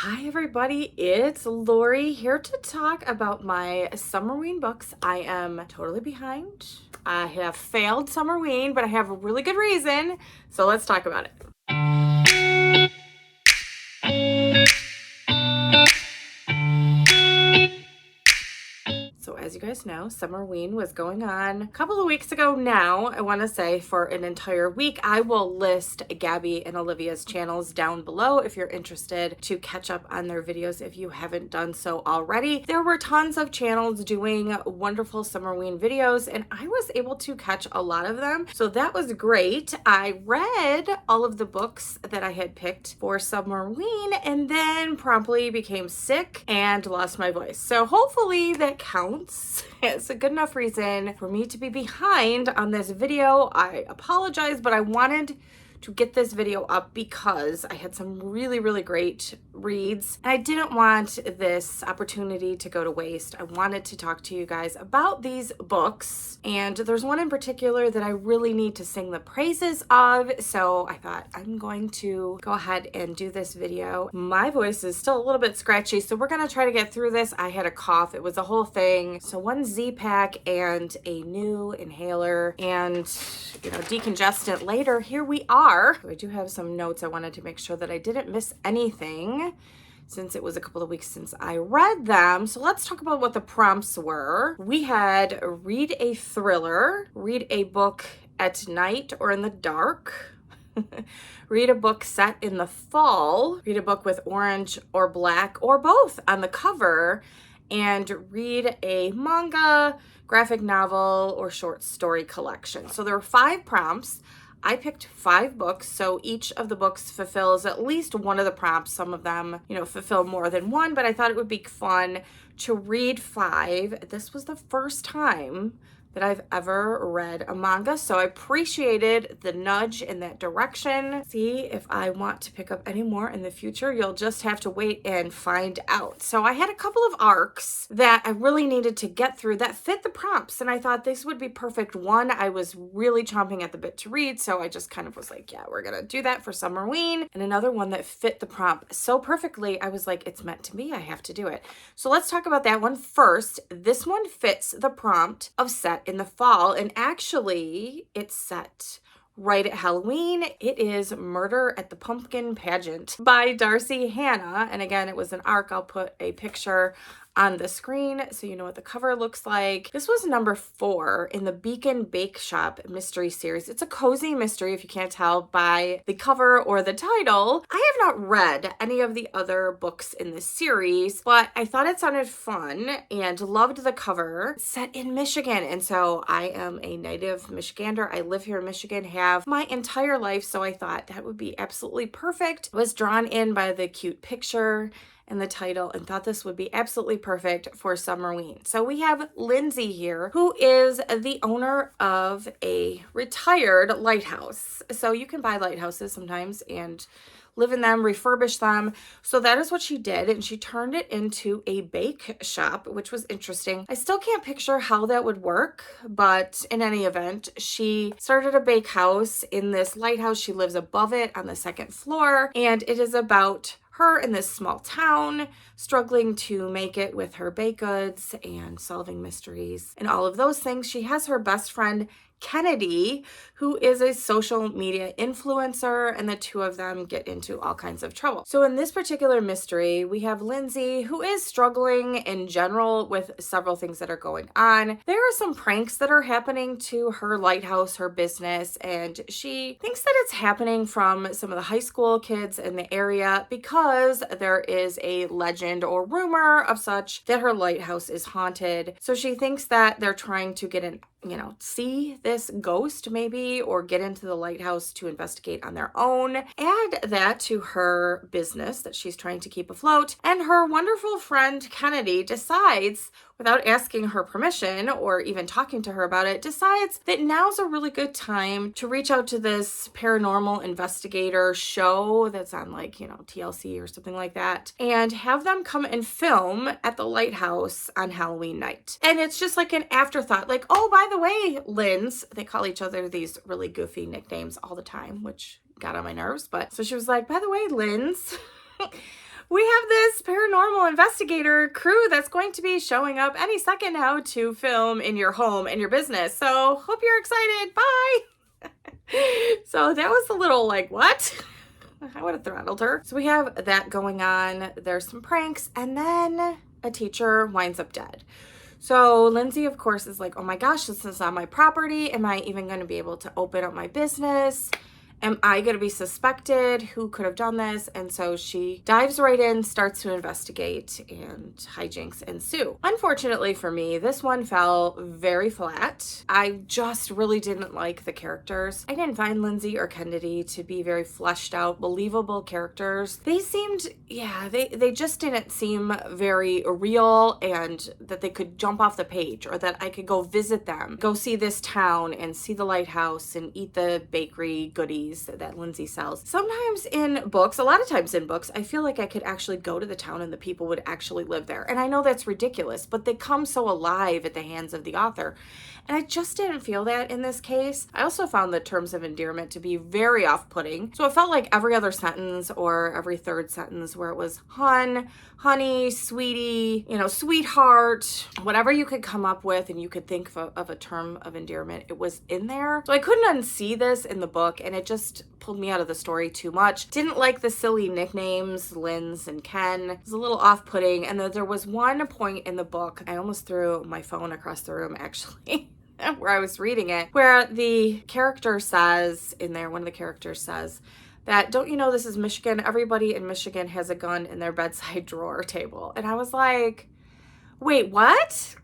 Hi everybody, it's Lori here to talk about my Summerween books. I am totally behind. I have failed Summerween, but I have a really good reason, so let's talk about it. So as you guys know, Summerween was going on a couple of weeks ago now. I want to say for an entire week. I will list Gabby and Olivia's channels down below if you're interested to catch up on their videos if you haven't done so already. There were tons of channels doing wonderful Summerween videos and I was able to catch a lot of them. So that was great. I read all of the books that I had picked for Summerween and then promptly became sick and lost my voice. So hopefully that counts. It's a good enough reason for me to be behind on this video. I apologize, but I wanted to get this video up because I had some really great reads. And I didn't want this opportunity to go to waste. I wanted to talk to you guys about these books. And there's one in particular that I really need to sing the praises of. So I thought I'm going to go ahead and do this video. My voice is still a little bit scratchy, so we're gonna try to get through this. I had a cough, it was a whole thing. So one Z-Pack and a new inhaler and decongestant later, here we are. I do have some notes. I wanted to make sure that I didn't miss anything since it was a couple of weeks since I read them. So let's talk about what the prompts were. We had read a thriller, read a book at night or in the dark, read a book set in the fall, read a book with orange or black or both on the cover, and read a manga, graphic novel, or short story collection. So there were 5 prompts. I picked 5 books, so each of the books fulfills at least one of the prompts. Some of them, fulfill more than one, but I thought it would be fun to read 5. This was the first time that I've ever read a manga, so I appreciated the nudge in that direction. See if I want to pick up any more in the future. You'll just have to wait and find out. So I had a couple of arcs that I really needed to get through that fit the prompts, and I thought this would be perfect. One I was really chomping at the bit to read, so I just kind of was like, yeah, we're gonna do that for Summerween. And another one that fit the prompt so perfectly, I was like, it's meant to be, I have to do it. So let's talk about that one first. This one fits the prompt of set in the fall, and actually it's set right at Halloween. It is Murder at the Pumpkin Pageant by Darci Hannah, and again, it was an arc. I'll put a picture on the screen so you know what the cover looks like. This was number 4 in the Beacon Bake Shop mystery series. It's a cozy mystery, if you can't tell by the cover or the title. I have not read any of the other books in this series, but I thought it sounded fun and loved the cover. It's set in Michigan, and so I am a native Michigander. I live here in Michigan, have my entire life, so I thought that would be absolutely perfect. I was drawn in by the cute picture and the title and thought this would be absolutely perfect for Summerween. So we have Lindsay here, who is the owner of a retired lighthouse. So you can buy lighthouses sometimes and live in them, refurbish them. So that is what she did, and she turned it into a bake shop, which was interesting. I still can't picture how that would work, but in any event, she started a bakehouse in this lighthouse. She lives above it on the 2nd floor, and it is about her in this small town struggling to make it with her baked goods and solving mysteries and all of those things. She has her best friend Kennedy, who is a social media influencer, and the two of them get into all kinds of trouble. So in this particular mystery, we have Lindsay, who is struggling in general with several things that are going on. There are some pranks that are happening to her lighthouse, her business, and she thinks that it's happening from some of the high school kids in the area because there is a legend or rumor of such that her lighthouse is haunted. So she thinks that they're trying to get an see this ghost maybe, or get into the lighthouse to investigate on their own. Add that to her business that she's trying to keep afloat, and her wonderful friend Kennedy decides, without asking her permission or even talking to her about it, decides that now's a really good time to reach out to this paranormal investigator show that's on TLC or something like that, and have them come and film at the lighthouse on Halloween night. And it's just like an afterthought, like, oh, by the way, Linz, they call each other these really goofy nicknames all the time, which got on my nerves. But so she was like, by the way, Linz, we have this paranormal investigator crew that's going to be showing up any second now to film in your home and your business. So hope you're excited. Bye. So that was a little like, what? I would have throttled her. So we have that going on. There's some pranks, and then a teacher winds up dead. So Lindsay, of course, is like, oh my gosh, this is on my property. Am I even going to be able to open up my business? Am I going to be suspected? Who could have done this? And so she dives right in, starts to investigate, and hijinks ensue. Unfortunately for me, this one fell very flat. I just really didn't like the characters. I didn't find Lindsay or Kennedy to be very fleshed out, believable characters. They seemed, they just didn't seem very real, and that they could jump off the page, or that I could go visit them, go see this town and see the lighthouse and eat the bakery goodies that Lindsay sells. Sometimes in books, a lot of times in books, I feel like I could actually go to the town and the people would actually live there. And I know that's ridiculous, but they come so alive at the hands of the author. And I just didn't feel that in this case. I also found the terms of endearment to be very off-putting. So it felt like every other sentence or every third sentence where it was hun, honey, sweetie, sweetheart, whatever you could come up with and you could think of a term of endearment, it was in there. So I couldn't unsee this in the book, and it just pulled me out of the story too much. Didn't like the silly nicknames, Linz and Ken. It was a little off-putting. And then there was one point in the book, I almost threw my phone across the room actually, where I was reading it, where the character says in there, one of the characters says that, don't you know this is Michigan? Everybody in Michigan has a gun in their bedside drawer table. And I was like, wait, what?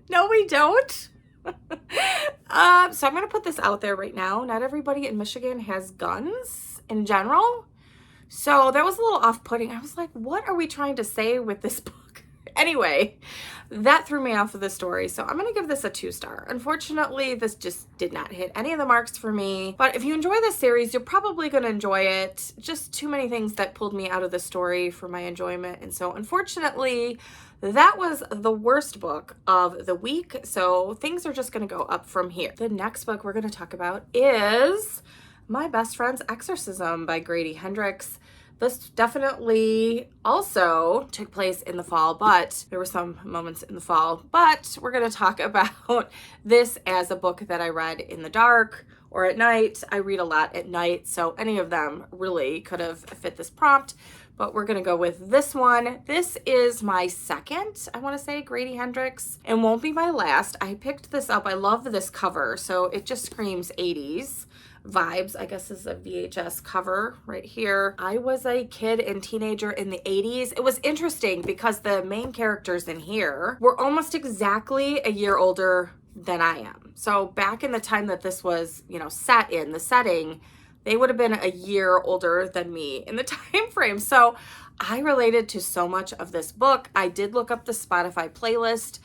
No, we don't. So I'm going to put this out there right now. Not everybody in Michigan has guns in general. So that was a little off-putting. I was like, what are we trying to say with this book? Anyway, that threw me off of the story. So I'm going to give this a 2-star. Unfortunately, this just did not hit any of the marks for me. But if you enjoy this series, you're probably going to enjoy it. Just too many things that pulled me out of the story for my enjoyment. And so unfortunately, that was the worst book of the week. So things are just going to go up from here. The next book we're going to talk about is My Best Friend's Exorcism by Grady Hendrix. This definitely also took place in the fall, but there were some moments in the fall. But we're going to talk about this as a book that I read in the dark or at night. I read a lot at night, so any of them really could have fit this prompt. But we're going to go with this one. This is my second, I want to say, Grady Hendrix, and won't be my last. I picked this up. I love this cover, so it just screams 80s vibes. I guess this is a VHS cover right here. I was a kid and teenager in the 80s. It was interesting because the main characters in here were almost exactly a year older than I am. So back in the time that this was, set in the setting, they would have been a year older than me in the time frame. So I related to so much of this book. I did look up the Spotify playlist.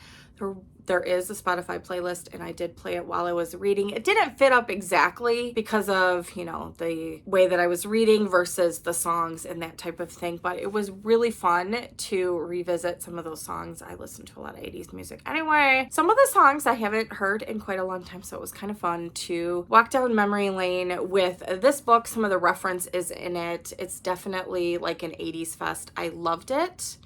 There is a Spotify playlist, and I did play it while I was reading. It didn't fit up exactly because of, the way that I was reading versus the songs and that type of thing, but it was really fun to revisit some of those songs. I listened to a lot of 80s music anyway. Some of the songs I haven't heard in quite a long time, so it was kind of fun to walk down memory lane with this book. Some of the reference is in it. It's definitely like an 80s fest. I loved it.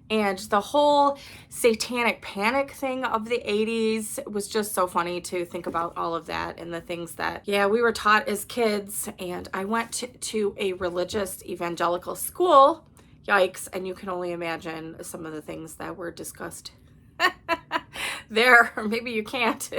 And the whole satanic panic thing of the 80s was just so funny to think about all of that and the things that, we were taught as kids. And I went to a religious evangelical school. Yikes. And you can only imagine some of the things that were discussed there. Or maybe you can't.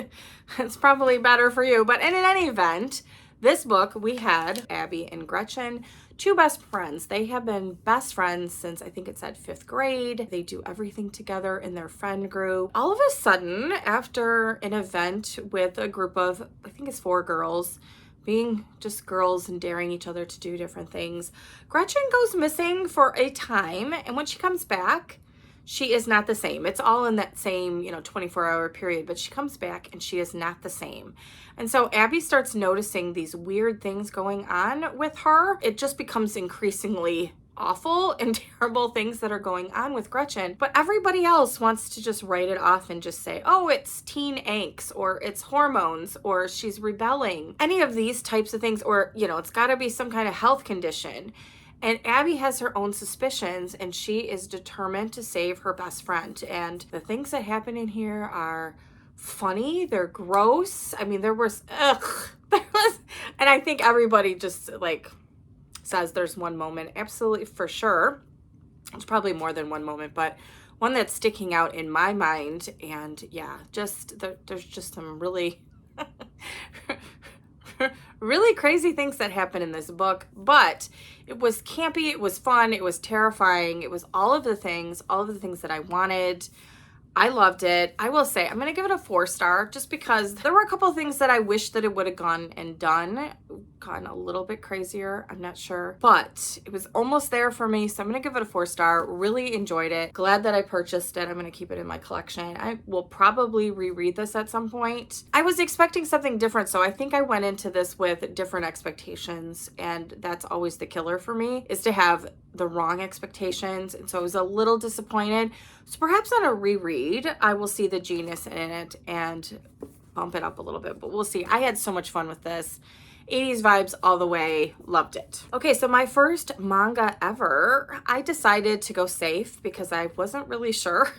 It's probably better for you. But in any event, this book, we had Abby and Gretchen, two best friends. They have been best friends since, I think it said 5th grade. They do everything together in their friend group. All of a sudden, after an event with a group of, I think it's 4 girls, being just girls and daring each other to do different things, Gretchen goes missing for a time. And when she comes back, she is not the same. It's all in that same, 24-hour period, but she comes back and she is not the same. And so Abby starts noticing these weird things going on with her. It just becomes increasingly awful and terrible things that are going on with Gretchen, but everybody else wants to just write it off and just say, oh, it's teen angst, or it's hormones, or she's rebelling. Any of these types of things, or, it's got to be some kind of health condition. And Abby has her own suspicions, and she is determined to save her best friend. And the things that happen in here are funny. They're gross. I mean, there was, and I think everybody just like says there's one moment, absolutely for sure. It's probably more than one moment, but one that's sticking out in my mind. And yeah, just there's just some really really crazy things that happen in this book, but it was campy, it was fun, it was terrifying, it was all of the things that I wanted. I loved it. I will say I'm going to give it a 4-star just because there were a couple of things that I wish that it would have gone a little bit crazier. I'm not sure, but it was almost there for me. So I'm going to give it a 4-star. Really enjoyed it. Glad that I purchased it. I'm going to keep it in my collection. I will probably reread this at some point. I was expecting something different, so I think I went into this with different expectations, and that's always the killer for me, is to have the wrong expectations. And so I was a little disappointed. So perhaps on a reread, I will see the genius in it and bump it up a little bit, but we'll see. I had so much fun with this. 80s vibes all the way. Loved it. Okay, so my first manga ever, I decided to go safe because I wasn't really sure.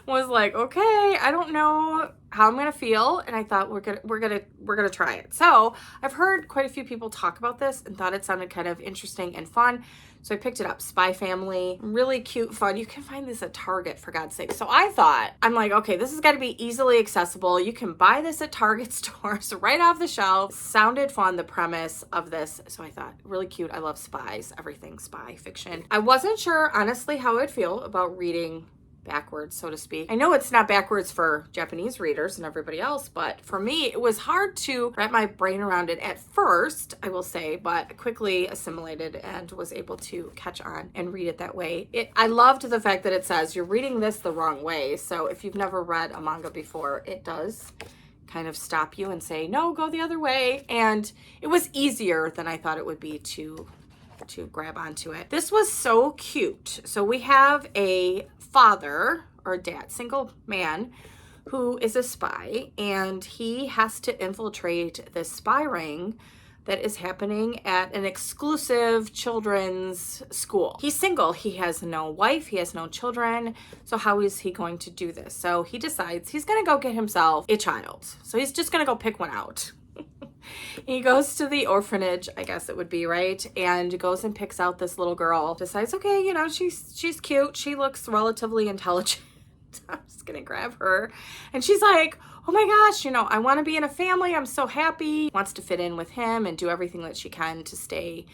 Was like, okay, I don't know how I'm gonna feel, and I thought we're gonna try it. So I've heard quite a few people talk about this and thought it sounded kind of interesting and fun. So I picked it up. Spy Family, really cute, fun. You can find this at Target, for God's sake. So I thought, I'm like, okay, this has got to be easily accessible. You can buy this at Target stores right off the shelf. Sounded fun, the premise of this. So I thought, really cute. I love spies, everything spy fiction. I wasn't sure, honestly, how I'd feel about reading backwards, so to speak. I know it's not backwards for Japanese readers and everybody else, but for me, it was hard to wrap my brain around it at first, I will say, but quickly assimilated and was able to catch on and read it that way. I loved the fact that it says you're reading this the wrong way. So if you've never read a manga before, it does kind of stop you and say, no, go the other way. And it was easier than I thought it would be to grab onto it. This was so cute. So we have a father or dad, single man, who is a spy, and he has to infiltrate this spy ring that is happening at an exclusive children's school. He's single. He has no wife. He has no children. So how is he going to do this? So he decides he's going to go get himself a child. So he's just going to go pick one out. He goes to the orphanage, I guess it would be, right? And goes and picks out this little girl. Decides, okay, you know, she's cute. She looks relatively intelligent. I'm just gonna grab her. And she's like, oh my gosh, you know, I want to be in a family. I'm so happy. Wants to fit in with him and do everything that she can to stay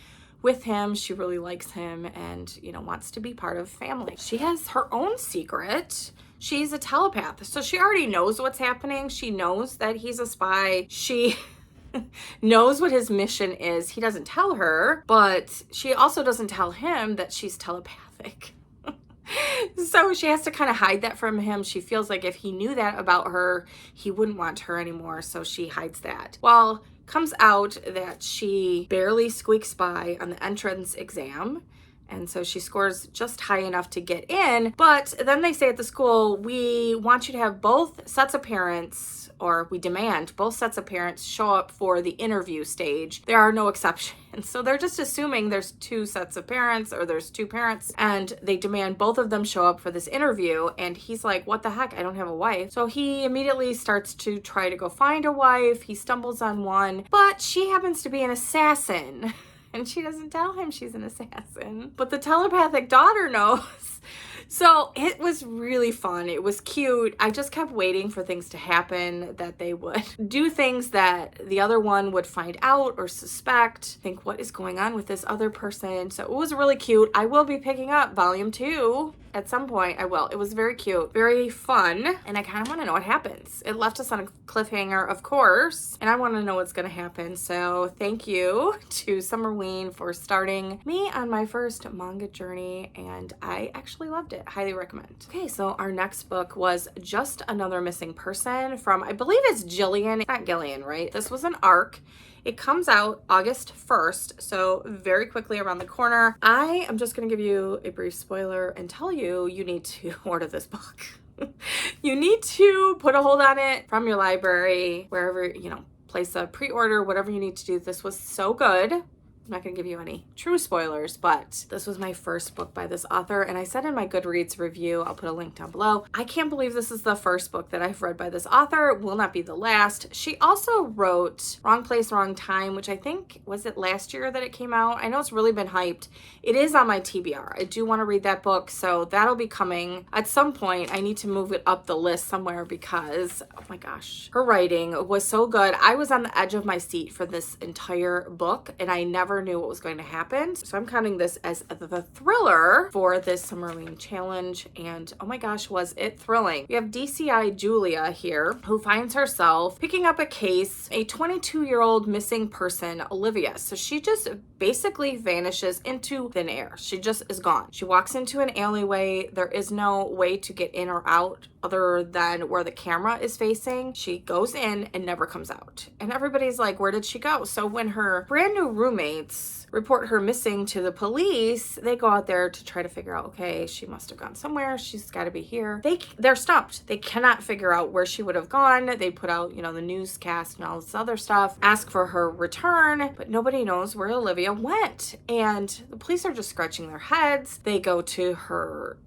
with him. She really likes him and, you know, wants to be part of family. She has her own secret. She's a telepath. So she already knows what's happening. She knows that he's a spy. She knows what his mission is. He doesn't tell her, but she also doesn't tell him that she's telepathic. So she has to kind of hide that from him. She feels like if he knew that about her, he wouldn't want her anymore. So she hides that. Well, comes out that she barely squeaks by on the entrance exam. And so she scores just high enough to get in. But then they say at the school, we want you to have both sets of parents, or we demand both sets of parents show up for the interview stage. There are no exceptions. So they're just assuming there's 2 sets of parents, or there's 2 parents, and they demand both of them show up for this interview. And he's like, what the heck? I don't have a wife. So he immediately starts to try to go find a wife. He stumbles on one, but she happens to be an assassin. And she doesn't tell him she's an assassin, but the telepathic daughter knows. So it was really fun. It was cute. I just kept waiting for things to happen, that they would do things that the other one would find out or suspect, think what is going on with this other person. So it was really cute. I will be picking up volume 2 at some point. I will. It was very cute, very fun, and I kind of want to know what happens. It left us on a cliffhanger, of course, and I want to know what's going to happen. So thank you to Summerween for starting me on my first manga journey, and I actually loved it. Highly recommend. Okay, so our next book was Just Another Missing Person from, I believe it's Jillian. It's not Gillian, right? This was an arc. It comes out August 1st, so very quickly around the corner. I am just going to give you a brief spoiler and tell you need to order this book. You need to put a hold on it from your library, wherever, you know, place a pre-order, whatever you need to do. This was so good. I'm not going to give you any true spoilers, but this was my first book by this author. And I said in my Goodreads review, I'll put a link down below, I can't believe this is the first book that I've read by this author. It will not be the last. She also wrote Wrong Place, Wrong Time, which I think, was it last year that it came out? I know it's really been hyped. It is on my TBR. I do want to read that book, so that'll be coming at some point. I need to move it up the list somewhere because, oh my gosh, her writing was so good. I was on the edge of my seat for this entire book, and I never knew what was going to happen. So I'm counting this as the thriller for this Summerween challenge, and oh my gosh, was it thrilling. We have DCI Julia here, who finds herself picking up a case, a 22-year-old missing person, Olivia. So she just basically vanishes into thin air. She just is gone. She walks into an alleyway. There is no way to get in or out other than where the camera is facing. She goes in and never comes out. And everybody's like, where did she go? So when her brand new roommates report her missing to the police, they go out there to try to figure out, okay, she must have gone somewhere. She's got to be here. They're stumped. They cannot figure out where she would have gone. They put out, the newscast and all this other stuff, ask for her return, but nobody knows where Olivia went. And the police are just scratching their heads. They go to her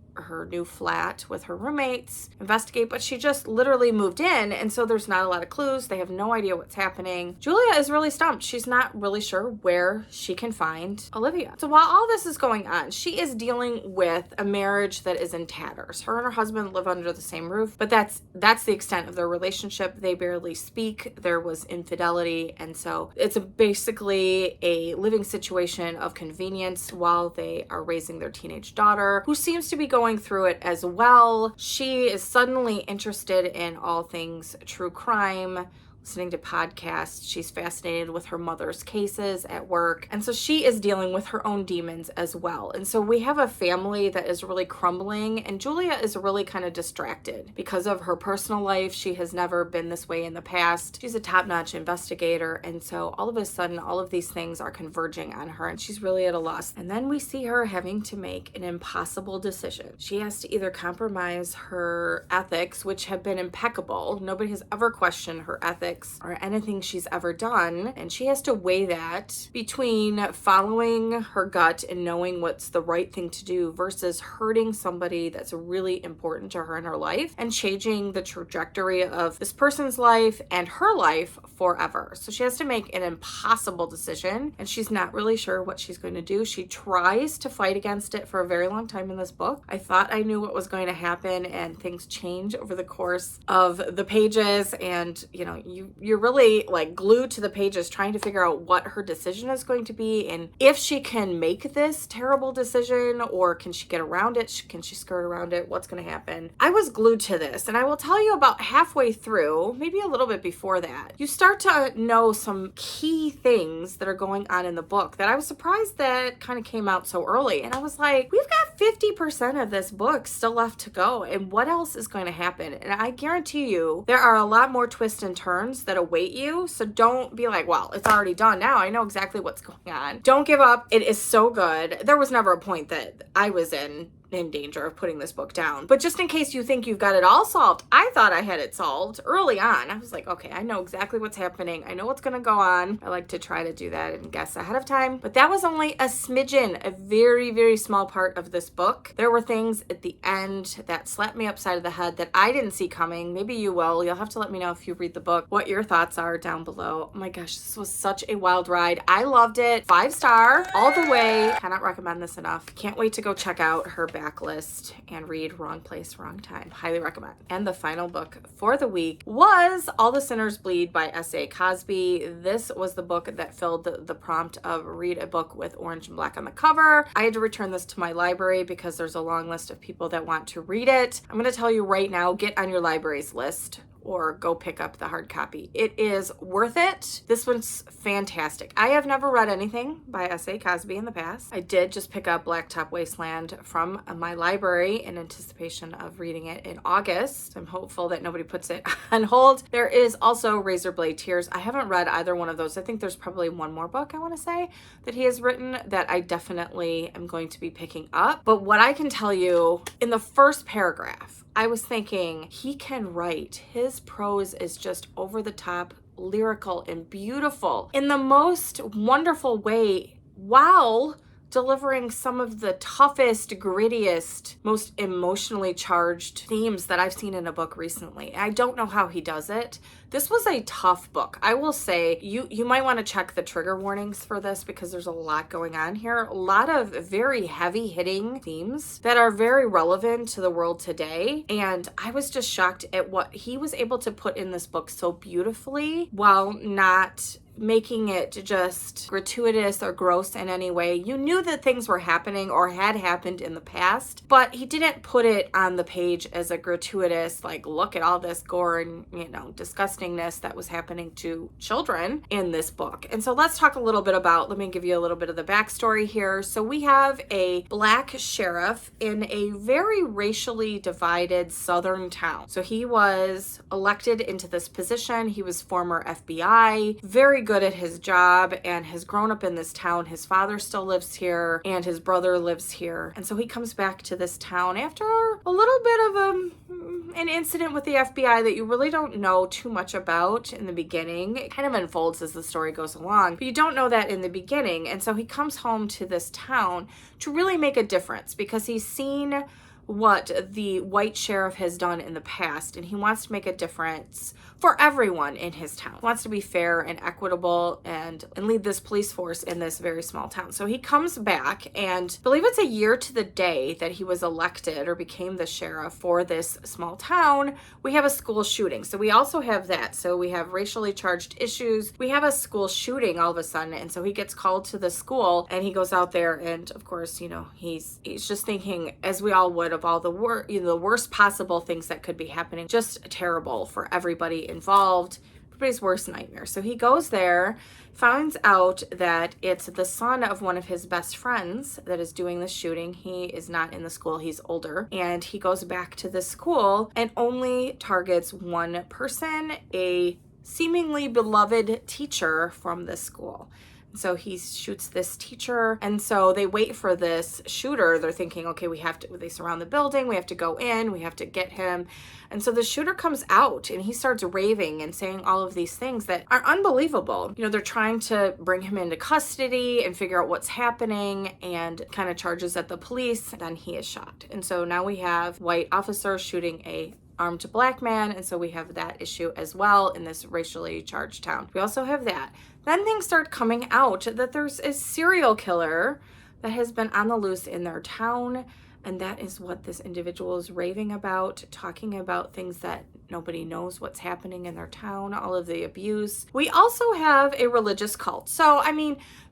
new flat with her roommates, investigate, but she just literally moved in, and so there's not a lot of clues. They have no idea what's happening. Julia is really stumped. She's not really sure where she can find Olivia. So while all this is going on, she is dealing with a marriage that is in tatters. Her and her husband live under the same roof, but that's the extent of their relationship. They barely speak. There was infidelity, and so it's basically a living situation of convenience while they are raising their teenage daughter, who seems to be going through it as well. She is suddenly interested in all things true crime, listening to podcasts. She's fascinated with her mother's cases at work. And so she is dealing with her own demons as well. And so we have a family that is really crumbling, and Julia is really kind of distracted because of her personal life. She has never been this way in the past. She's a top-notch investigator. And so all of a sudden, all of these things are converging on her, and she's really at a loss. And then we see her having to make an impossible decision. She has to either compromise her ethics, which have been impeccable. Nobody has ever questioned her ethics or anything she's ever done, and she has to weigh that between following her gut and knowing what's the right thing to do versus hurting somebody that's really important to her in her life and changing the trajectory of this person's life and her life forever. So she has to make an impossible decision, and she's not really sure what she's going to do. She tries to fight against it for a very long time in this book. I thought I knew what was going to happen, and things change over the course of the pages, and you're really like glued to the pages trying to figure out what her decision is going to be and if she can make this terrible decision, or can she get around it? Can she skirt around it? What's going to happen? I was glued to this, and I will tell you about halfway through, maybe a little bit before that, you start to know some key things that are going on in the book that I was surprised that kind of came out so early. And I was like, we've got 50% of this book still left to go, and what else is going to happen? And I guarantee you there are a lot more twists and turns that await you. So don't be like, well, it's already done now. I know exactly what's going on. Don't give up. It is so good. There was never a point that I was in danger of putting this book down. But just in case you think you've got it all solved, I thought I had it solved early on. I was like, okay, I know exactly what's happening. I know what's going to go on. I like to try to do that and guess ahead of time. But that was only a smidgen, a very, very small part of this book. There were things at the end that slapped me upside of the head that I didn't see coming. Maybe you will. You'll have to let me know if you read the book what your thoughts are down below. Oh my gosh, this was such a wild ride. I loved it. 5-star all the way. Cannot recommend this enough. Can't wait to go check out her backlist and read Wrong Place, Wrong Time. Highly recommend. And the final book for the week was All the Sinners Bleed by S.A. Cosby. This was the book that filled the prompt of read a book with orange and black on the cover. I had to return this to my library because there's a long list of people that want to read it. I'm going to tell you right now, get on your library's list or go pick up the hard copy. It is worth it. This one's fantastic. I have never read anything by S.A. Cosby in the past. I did just pick up Blacktop Wasteland from my library in anticipation of reading it in August. I'm hopeful that nobody puts it on hold. There is also Razorblade Tears. I haven't read either one of those. I think there's probably one more book, I want to say, that he has written that I definitely am going to be picking up. But what I can tell you, in the first paragraph, I was thinking, he can write. His prose is just over the top, lyrical, and beautiful in the most wonderful way while delivering some of the toughest, grittiest, most emotionally charged themes that I've seen in a book recently. I don't know how he does it. This was a tough book. I will say you might want to check the trigger warnings for this because there's a lot going on here. A lot of very heavy hitting themes that are very relevant to the world today. And I was just shocked at what he was able to put in this book so beautifully while not making it just gratuitous or gross in any way. You knew that things were happening or had happened in the past, but he didn't put it on the page as a gratuitous, like, look at all this gore and, disgustingness that was happening to children in this book. And so let's talk a little bit about, let me give you a little bit of the backstory here. So we have a black sheriff in a very racially divided southern town. So he was elected into this position. He was former FBI, very good at his job, and has grown up in this town. His father still lives here and his brother lives here. And so he comes back to this town after a little bit of an incident with the FBI that you really don't know too much about in the beginning. It kind of unfolds as the story goes along, but you don't know that in the beginning. And so he comes home to this town to really make a difference because he's seen what the white sheriff has done in the past, and he wants to make a difference for everyone in his town. He wants to be fair and equitable and lead this police force in this very small town. So he comes back, and I believe it's a year to the day that he was elected or became the sheriff for this small town. We have a school shooting. So we also have that. So we have racially charged issues. We have a school shooting all of a sudden, and so he gets called to the school, and he goes out there, and of course, he's just thinking, as we all would, of all the worst possible things that could be happening. Just terrible for everybody involved, everybody's worst nightmare. So he goes there, finds out that it's the son of one of his best friends that is doing the shooting. He is not in the school, he's older, and he goes back to the school and only targets one person, a seemingly beloved teacher from the school. So he shoots this teacher, and so they wait for this shooter. They're thinking, okay, they surround the building, we have to go in, we have to get him. And so the shooter comes out and he starts raving and saying all of these things that are unbelievable. They're trying to bring him into custody and figure out what's happening, and kind of charges at the police. Then he is shot. And so now we have white officer shooting a armed black man, and so we have that issue as well in this racially charged town. We also have that. Then things start coming out that there's a serial killer that has been on the loose in their town, and that is what this individual is raving about, talking about things that nobody knows what's happening in their town, all of the abuse. We also have a religious cult. So,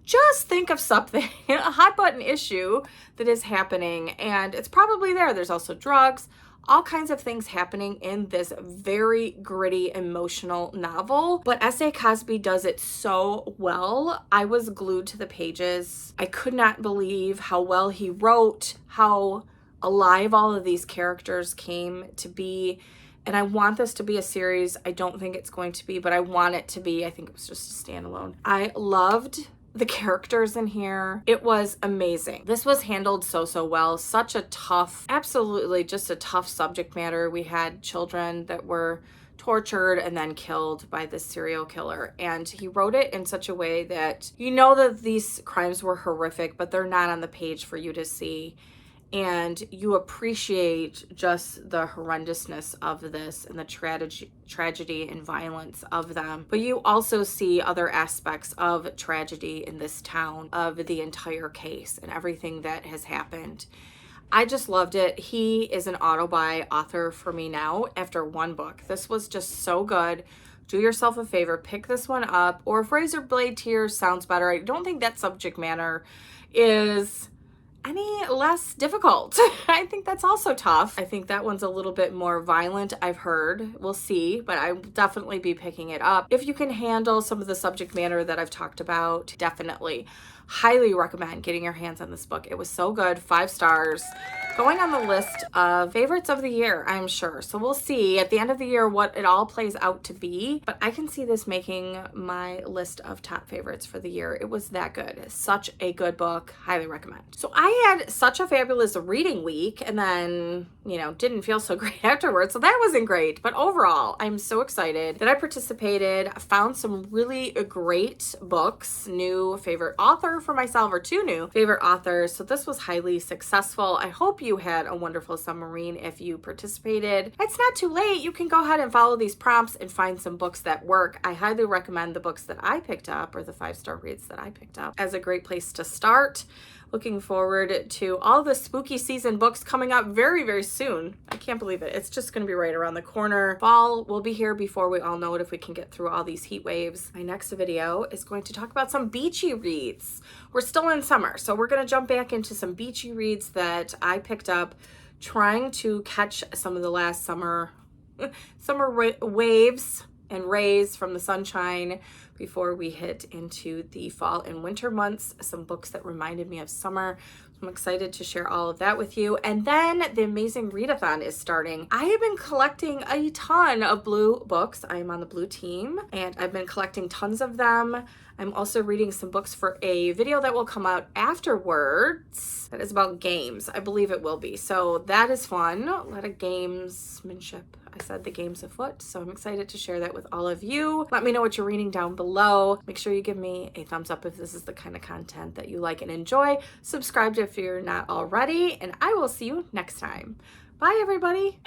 just think of something, a hot button issue that is happening, and it's probably there. There's also drugs, all kinds of things happening in this very gritty, emotional novel. But S.A. Cosby does it so well. I was glued to the pages. I could not believe how well he wrote, how alive all of these characters came to be. And I want this to be a series. I don't think it's going to be, but I want it to be. I think it was just a standalone. I loved the characters in here. It was amazing. This was handled so well. Such a tough, absolutely just a tough subject matter. We had children that were tortured and then killed by this serial killer, and he wrote it in such a way that that these crimes were horrific, but they're not on the page for you to see. And you appreciate just the horrendousness of this and the tragedy and violence of them. But you also see other aspects of tragedy in this town, of the entire case and everything that has happened. I just loved it. He is an auto-buy author for me now after one book. This was just so good. Do yourself a favor, pick this one up. Or if Razor Blade Tears sounds better, I don't think that subject matter is any less difficult. I think that's also tough. I think that one's a little bit more violent, I've heard. We'll see, but I will definitely be picking it up. If you can handle some of the subject matter that I've talked about, definitely. Highly recommend getting your hands on this book. It was so good. 5 stars. Going on the list of favorites of the year, I'm sure. So we'll see at the end of the year what it all plays out to be. But I can see this making my list of top favorites for the year. It was that good. Such a good book. Highly recommend. So I had such a fabulous reading week, and then, didn't feel so great afterwards. So that wasn't great. But overall, I'm so excited that I participated. I found some really great books, new favorite authors, summer for myself, or 2 new favorite authors. So this was highly successful. I hope you had a wonderful Summerween if you participated. It's not too late. You can go ahead and follow these prompts and find some books that work. I highly recommend the books that I picked up, or the 5-star reads that I picked up, as a great place to start. Looking forward to all the spooky season books coming up very, very soon. I can't believe it. It's just going to be right around the corner. Fall will be here before we all know it, if we can get through all these heat waves. My next video is going to talk about some beachy reads. We're still in summer, so we're going to jump back into some beachy reads that I picked up, trying to catch some of the last summer waves and rays from the sunshine before we hit into the fall and winter months. Some books that reminded me of summer. I'm excited to share all of that with you. And then the amazing readathon is starting. I have been collecting a ton of blue books. I am on the blue team and I've been collecting tons of them. I'm also reading some books for a video that will come out afterwards that is about games. I believe it will be. So that is fun. A lot of gamesmanship. I said the game's afoot, so I'm excited to share that with all of you. Let me know what you're reading down below. Make sure you give me a thumbs up if this is the kind of content that you like and enjoy. Subscribe if you're not already, and I will see you next time. Bye, everybody.